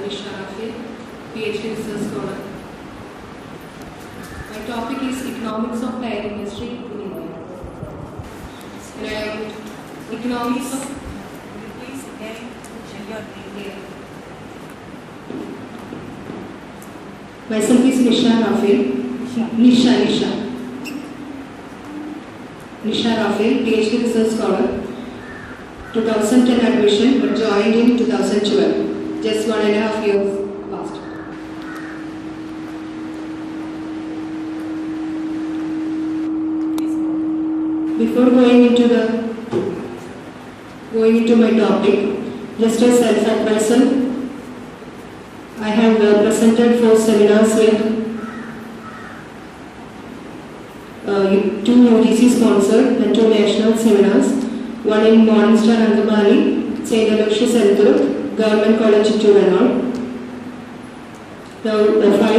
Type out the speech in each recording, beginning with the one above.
Nisha Rafi, PhD Research Scholar. My topic is Economics of Tire Industry in India. Economics of... Please again share your name. Myself is Nisha Rafi. Nisha Rafi, PhD Research Scholar. 2010 admission, but joined in 2012. Just 1.5 years passed. Before going into my topic, just as self-advisor, I have presented 4 seminars with 2 UGC sponsored and 2 national seminars. One in Morningstar Angamali, St. Aloysius Center, Government College Chittoor and all. Now the 5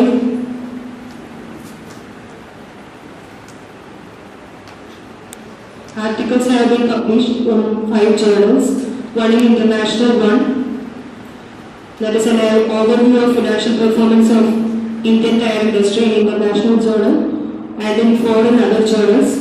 articles have been published from 5 journals. One in international one, that is an overview of financial performance of Indian tire industry in international journal, and in 4 other journals,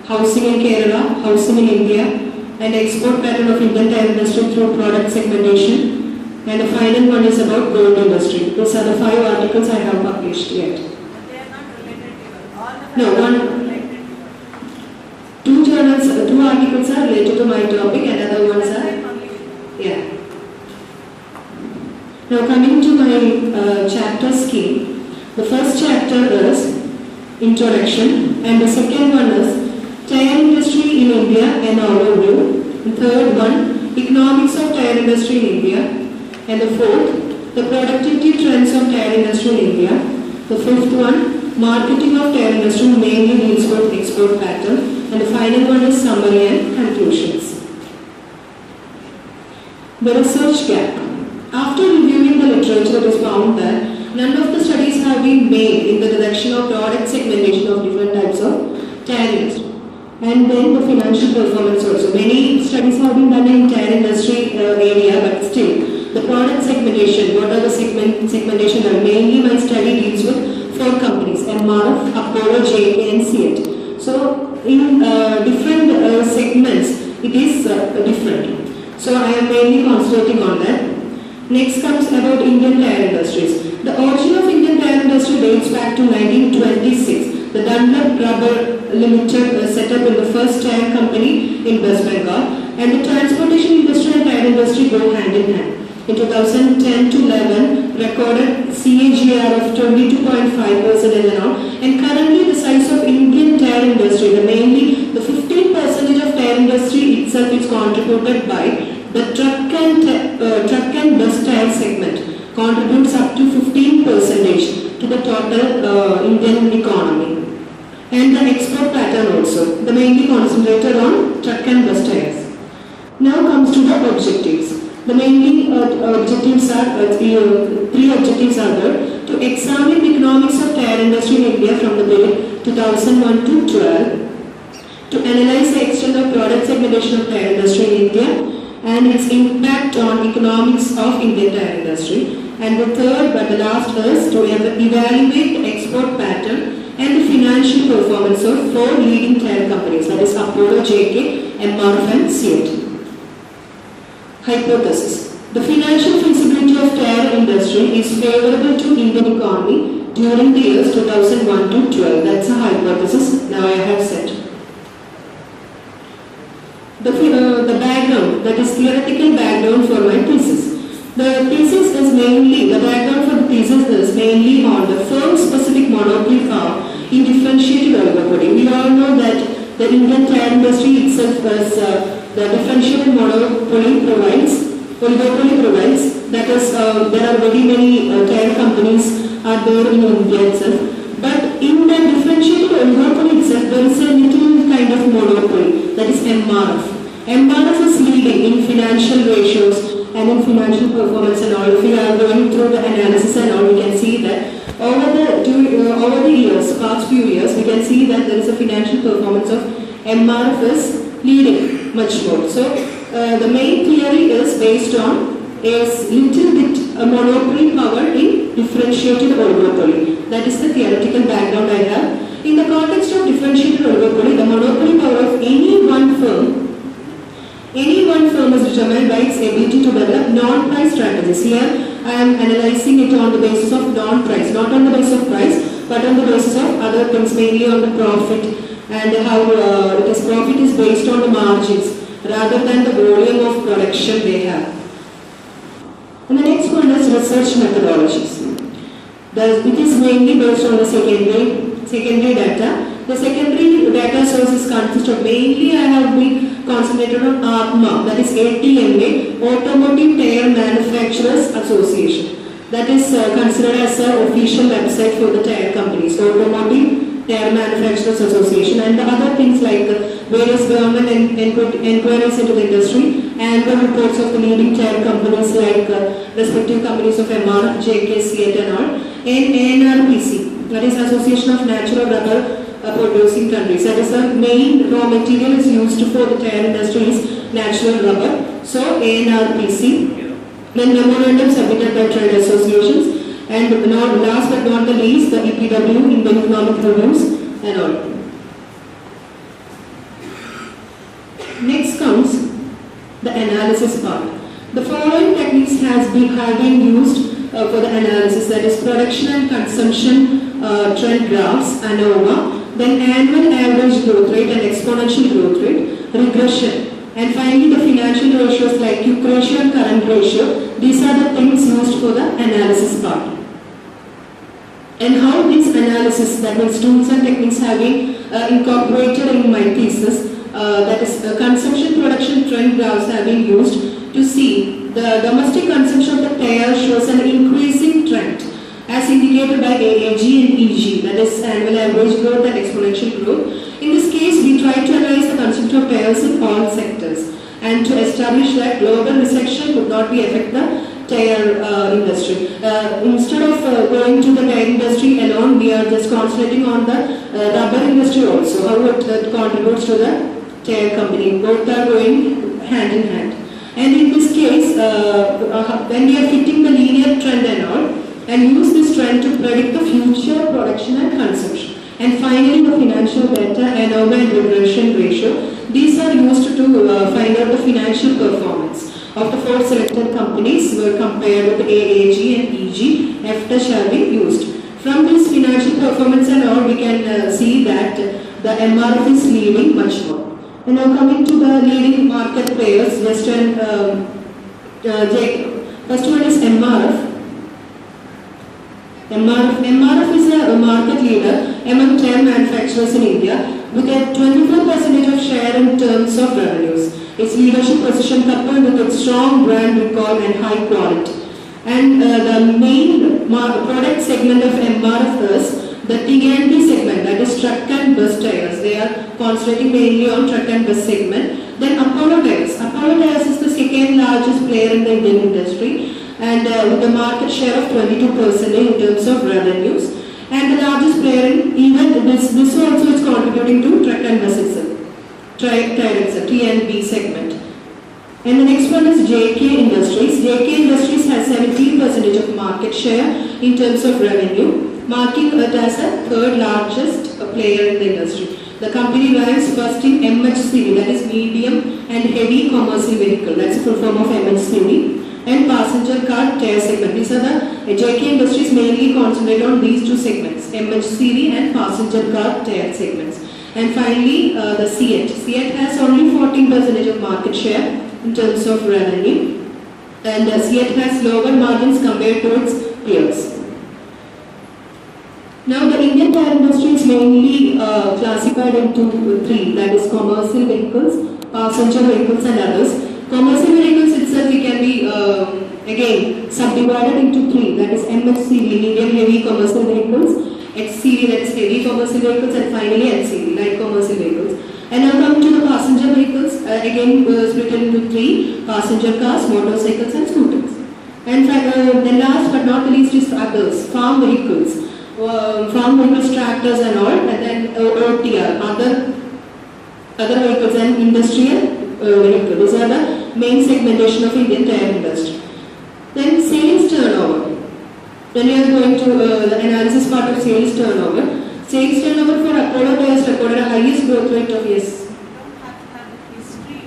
Housing in Kerala, Housing in India, and export pattern of Indian tire industry through product segmentation, and the final one is about gold industry. These are the 5 articles I have published yet. But they are not related to you. All the 5 No, are one- related to you. 2 journals, 2 articles are related to my topic, and other ones That's are, why only. yeah. Now coming to my chapter scheme, the first chapter is introduction, and the second one is tire industry in India and overview. The third one, economics of tire industry in India, and the fourth, the productivity trends of tire industry in India. The fifth one, marketing of tire industry mainly deals with export pattern, and the final one is summary and conclusions. The research gap. After reviewing the literature, it is found that none of the studies have been made in the direction of product segmentation of different types of tire industry. And then the financial performance also. Many studies have been done in tire industry area, but still the product segmentation, what are the segmentation are? Mainly my study deals with 4 companies, MRF, Apollo, JK and CEAT. So in different segments, it is different. So I am mainly concentrating on that. Next comes about Indian tire industries. The origin of Indian tire industry dates back to 1926. The Dunlop Rubber Limited set up in the first tire company in West Bengal, and the transportation industry and tire industry go hand in hand. In 2010 to 11, recorded CAGR of 22.5% and currently the size of Indian tire industry, mainly the 15% of tire industry itself is contributed by the truck and bus tire segment, contributes up to 15% to the total Indian economy. And the export pattern also, the mainly concentrated on truck and bus tires. Now comes to the objectives. The mainly objectives are, 3 objectives are there: to examine the economics of tire industry in India from the period 2001 to 12, to analyze the extent of product segmentation of tire industry in India and its impact on economics of Indian tire industry, and the third but the last is to evaluate the export pattern and the financial performance of 4 leading tire companies, that is Apollo, JK, MRF and CEAT. Hypothesis. The financial feasibility of tire industry is favorable to Indian economy during the years 2001 to 12. That's a hypothesis. Now I have said. The background, that is theoretical background for my thesis. The thesis is mainly, the background for the thesis is mainly on the firm-specific monopoly power in differentiated oligopoly. We all know that the Indian tire industry itself is the differentiated monopoly provides, that is, there are very many tire companies are there in India itself. But in the differentiated oligopoly itself, there is a little kind of monopoly, that is MRF. MRF is leading in financial ratios and in financial performance and all. If we are going through the analysis and all, we can see that over the years, past few years, we can see that there is a financial performance of MRF is leading much more. So the main theory is based on is little bit a monopoly power in differentiated oligopoly. That is the theoretical background I have. In the context of differentiated oligopoly, the monopoly power of any one firm is determined by its ability to develop non-price strategies. Here I am analyzing it on the basis of non-price, not on the basis of price, but on the basis of other things, mainly on the profit and how profit is based on the margins rather than the volume of production they have. And the next one is research methodologies. It is mainly based on the secondary data. The secondary data sources consist of mainly I have been concentrated on ATMA, that is ATMA, Automotive Tire Manufacturers Association. That is considered as an official website for the tire companies, Automotive Tire Manufacturers Association, and the other things like various government inquiries into the industry, annual reports of the leading tire companies like respective companies of MRF, JK, CEAT and all, and ANRPC, that is Association of Natural Rubber Producing Countries. That is the main raw material is used for the tire industry is natural rubber. So ANRPC. Then memorandum submitted by trade associations, and last but not the least, the EPW, Indian Economic Reviews and all. Next comes the analysis part. The following techniques have been used for the analysis, that is production and consumption trend graphs, ANOVA, then annual average growth rate and exponential growth rate, regression, and finally the financial ratios like Q ratio and current ratio. These are the things used for the analysis part. And how this analysis, that means tools and techniques, have been incorporated in my thesis, that is consumption production trend graphs have been used to see the domestic consumption of the tire shows an increasing trend as indicated by AAG and EG, that is annual average growth and exponential growth. In this case, we try to analyze the consumption of tires in all sectors and to establish that global recession would not be affect the tire industry. Instead of going to the tire industry alone, we are just concentrating on the rubber industry also, how it contributes to the tire company. Both are going hand in hand. And in this case, when we are fitting the linear trend and all, and use this trend to predict the future production and consumption. And finally, the financial data, ANOVA and regression ratio. These are used to find out the financial performance of the 4 selected companies were compared with AAG and EG. F-touch have been used. From this financial performance and all, we can see that the MRF is leading much more. And now coming to the leading market players, first one is MRF. MRF is a market leader among tire manufacturers in India with a 24% of share in terms of revenues. Its leadership position coupled with its strong brand recall and high quality. And the main product segment of MRF is the T&B segment, that is truck and bus tires. They are concentrating mainly on truck and bus segment. Then Apollo Tires. Apollo Tires is the second largest player in the Indian industry, and with a market share of 22% in terms of revenues, and the largest player in even this also is contributing to truck and bus itself, T&B segment. And the next one is JK Industries. JK Industries has 17% of market share in terms of revenue, marking it as a third largest player in the industry. The company ranks first in MHCV, that is medium and heavy commercial vehicle, that's a full form of MHCV. And passenger car tire segment. These are the JK Industries mainly concentrate on these two segments, MHCV and passenger car tire segments. And finally, the CEAT. CEAT has only 14% of market share in terms of revenue, and CEAT has lower margins compared to its peers. Now, the Indian tire industry is mainly classified into 3, that is commercial vehicles, passenger vehicles, and others. Commercial vehicles itself can be again subdivided into 3, that is MHCV, medium heavy commercial vehicles, HCV, that is heavy commercial vehicles, and finally LCV, light commercial vehicles. And now come to the passenger vehicles, again split into 3, passenger cars, motorcycles and scooters. And then last but not the least is others, farm vehicles, tractors and all, and then OTR, other vehicles and industrial vehicles. These are the main segmentation of Indian tire industry. Then sales turnover. When we are going to the analysis part of sales turnover. Sales turnover for Apollo Tyres recorded a highest growth rate of yes. You don't have to have the history,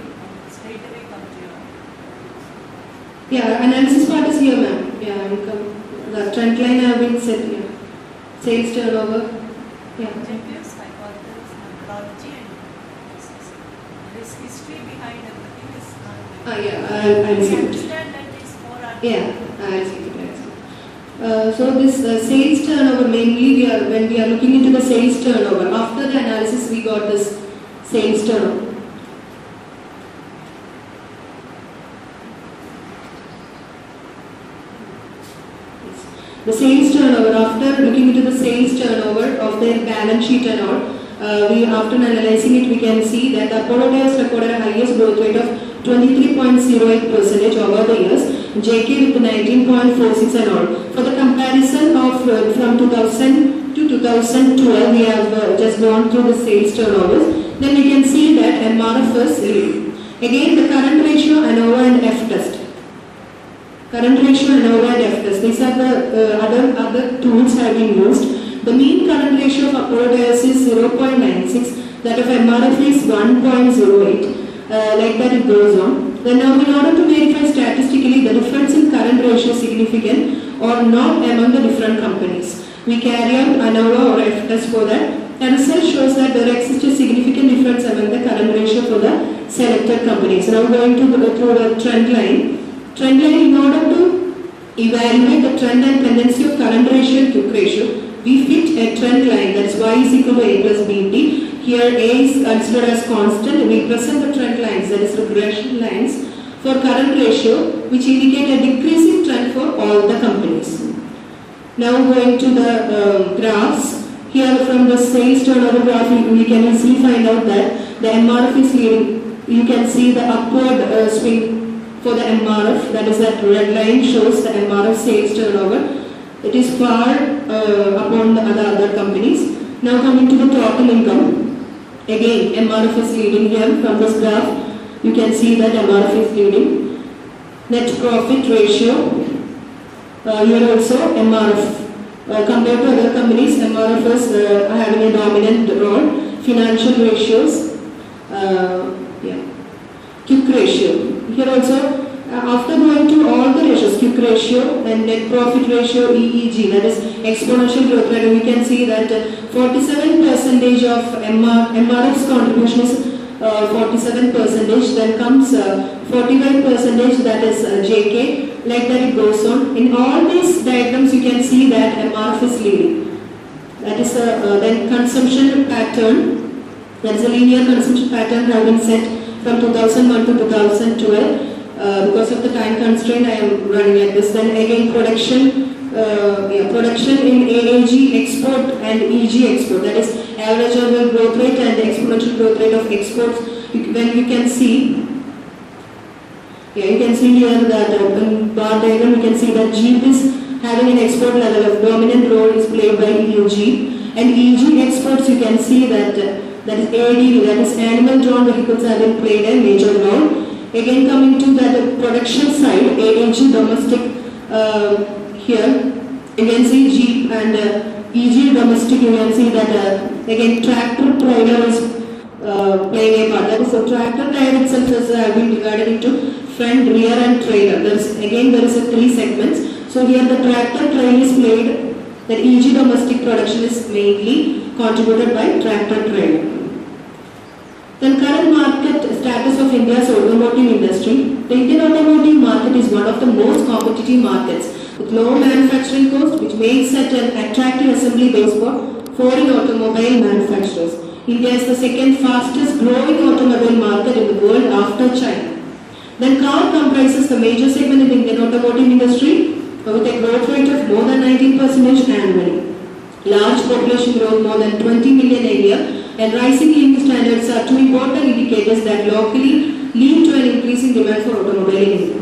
straight away come to your. Yeah, analysis part is here, ma'am. Yeah, the trend line have been set here. Sales turnover. Yeah. Objectives, hypothesis, methodology, and business. There is history behind everything. Is not Yeah, I'll we see it. understand that these four are. Yeah, I'll see it. So this sales turnover mainly when we are looking into the sales turnover. After the analysis, we got this sales turnover. The sales turnover, after looking into the sales turnover of their balance sheet and all, after analyzing it, we can see that Apollo Tyres recorded a highest growth rate of 23.08% over the years, JK with 19.46 and all. For the comparison of from 2000 to 2012, we have just gone through the sales turnovers. Then we can see that MRF is leading. Again, the current ratio, ANOVA and F test. Current ratio, ANOVA and F test. These are the other tools have been used. The mean current ratio of Apollo Tyres is 0.96. That of MRF is 1.08. Like that it goes on. Then now in order to verify statistically the difference in current ratio is significant or not among the different companies, we carry out ANOVA or F test for that. The result shows that there exists a significant difference among the current ratio for the selected companies. Now going to go through the trend line. Trend line, in order to evaluate the trend and tendency of current ratio and quick ratio, we fit a trend line, that's y is equal to a plus bt. Here a is considered as constant. We present the trend lines, that is regression lines, for current ratio, which indicate a decreasing trend for all the companies. Now going to the graphs. Here from the sales turnover graph, we can easily find out that the MRF is leading. You can see the upward swing for the MRF, that is that red line shows the MRF sales turnover. It is far upon the other companies. Now coming to the total income. Again, MRF is leading here from this graph. You can see that MRF is leading. Net profit ratio. Here also MRF. Compared to other companies, MRF is having a dominant role. Financial ratios. Quick ratio. Here also, after going to all the ratios, quick ratio and net profit ratio, EEG, that is exponential growth rate, we can see that 47% of MRF's contribution is 47%, then comes 45%, that is JK, like that it goes on. In all these diagrams, you can see that MRF is leading. That is then consumption pattern, that is a linear consumption pattern have been set from 2001 to 2012. Because of the time constraint, I am running at this. Then again, production in AAG export and EG export, that is average annual growth rate and the exponential growth rate of exports. When you can see, you can see here that in bar diagram, you can see that Jeep is having an export level of dominant role is played by EUG, and EG exports, you can see that that is ADV, that is animal drawn vehicles, have been played a major role. Again, coming to the production side, AAG domestic, here you can see Jeep and EG domestic, you can see that again tractor trailer is playing a part. That is, so tractor trailer itself has been divided into front, rear and trailer. There is a 3 segments. So here the tractor trailer is played, that EG domestic production is mainly contributed by tractor trailer. Then current market status of India's automotive industry. The Indian automotive market is one of the most competitive markets with low manufacturing cost, which makes it an attractive assembly base for foreign automobile manufacturers. India is the second fastest growing automobile market in the world after China. Then car comprises the major segment in the Indian automotive industry with a growth rate of more than 19% annually. Large population growth, more than 20 million a year, and rising living standards are 2 important indicators that locally lead to an increasing demand for automobile in India.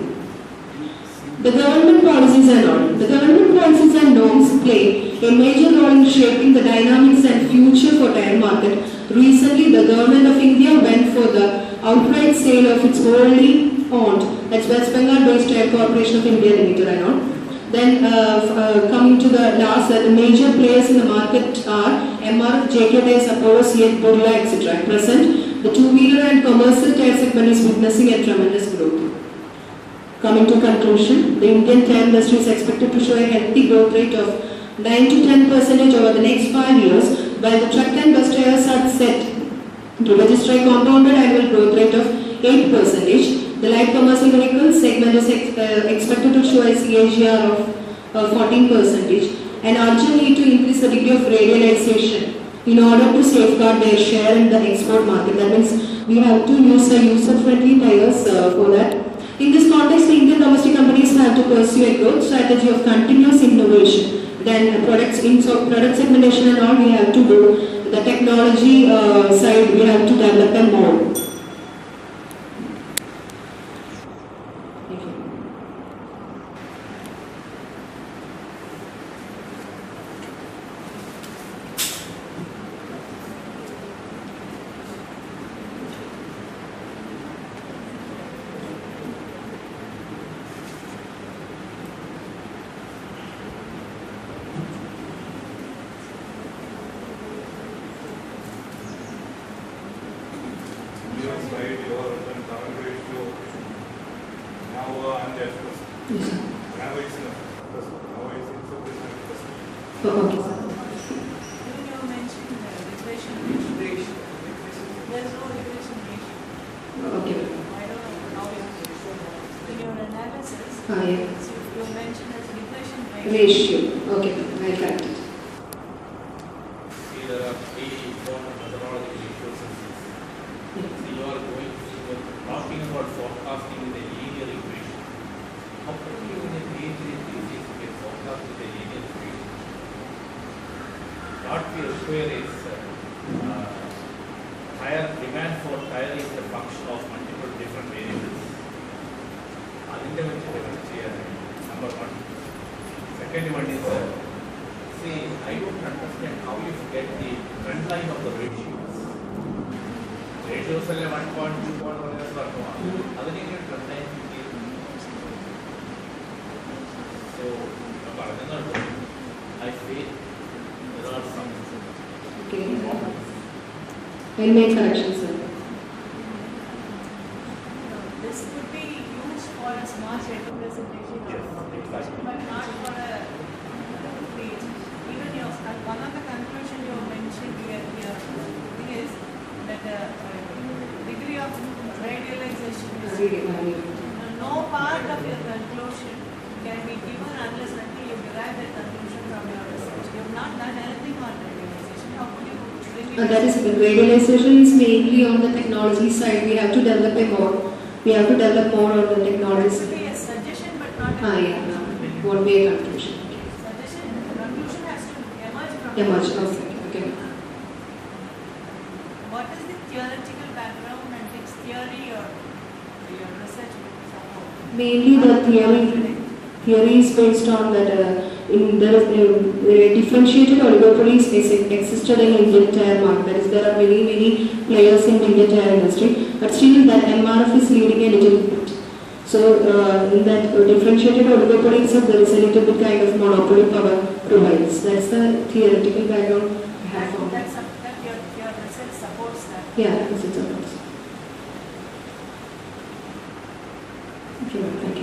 The government policies and norms. The government policies and norms play a major role in shaping the dynamics and future for tire market. Recently, the government of India went for the outright sale of its wholly owned, That's West Bengal-based Air Corporation of India Limited, I know. Then coming to the last, the major players in the market are MRF, JK Tyres, Apollo, Seat, Burla, etc. At present, the two-wheeler and commercial tire segment is witnessing a tremendous growth. Coming to conclusion, the Indian tire industry is expected to show a healthy growth rate of 9 to 10% over the next 5 years, while the truck and bus tires are set to register a compounded annual growth rate of 8%. The light commercial vehicle segment is expected to show a CAGR of 14% and urgent need to increase the degree of radialization in order to safeguard their share in the export market. That means we have to use user-friendly tires for that. In this context, the Indian domestic companies have to pursue a growth strategy of continuous innovation. Then product segmentation and all we have to do. The technology side we have to develop them more. Okay, sir. You mentioned regression ratio. There's no regression ratio. Okay. I don't know how you in your analysis. Yeah. So you mentioned as regression ratio. Ratio. Okay, I got it. See, there are three important methodological issues in this. See, you are talking about forecasting with a linear equation. How can you in a linear equation get forecast with a linear equation? What we require is higher demand for tire is a function of multiple different variables. Number one. Second one is, see, I don't understand how you get the trend line of the ratios. Ratios are 1.2, 1.1, other than your trend line. So, I feel there are some problems. I'll make corrections, sir. This could be used for a smart representation, but not for a page. Even one of the conclusion you mentioned here is that the degree of radialization is no part of your conclusion can be given unless until you derive that conclusion from your research. You have not done anything on radialization. How could you bring it? That is, radialization is mainly on the technology side. We have to develop a more. We have to develop more on the technology It could side. be a suggestion, but not a Yeah. Won't be a conclusion. suggestion. The conclusion has to emerge from Yeah, much. the Okay. What is the theoretical background and its theory or your research will support? Mainly the theory is based on that there is differentiated oligopolies existed in Indian tire market. That is, there are many players in Indian tire industry, but still that MRF is leading a little bit. So in that differentiated oligopolies, there is a little bit kind of monopoly power provides. That's the theoretical background I have found. That your research supports that. Yeah, this is a Okay, thank you.